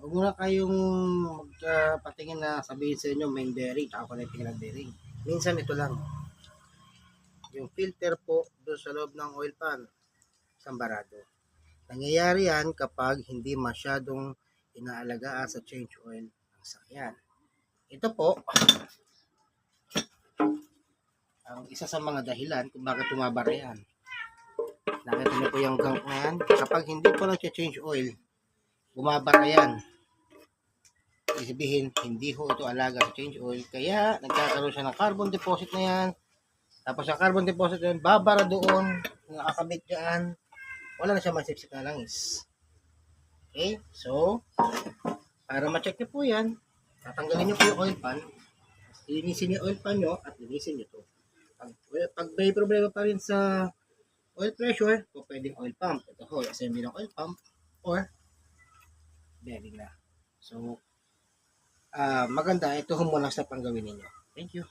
Huwag muna kayong patingin na sabihin sa inyo main bearing, tsaka connecting ng bearing. Minsan ito lang. Yung filter po doon sa loob ng oil pan, isang barado. Nangyayari yan kapag hindi masyadong inaalagaan sa change oil ng sakyan. Ito po, ang isa sa mga dahilan kung bakit tumabara yan. Nakita niyo po yung gunk na yan. Kapag hindi po nag-change oil, bumabara yan. Sabihin, hindi ho ito alaga sa change oil. Kaya, nagkakaroon siya ng carbon deposit na yan. Tapos ang carbon deposit na yan, babara doon, nakakabit dyan. Wala na siya masipsip na langis. Okay? So, para ma-check niyo po yan, tatanggalin niyo po yung oil pan. Linisin niyo oil pan niyo at linisin niyo to. Pag may problema pa rin sa oil pressure, po pwedeng oil pump. Ito ho, assembly ng oil pump or bearing na. So, maganda, ito ho muna sa panggawin ninyo. Thank you.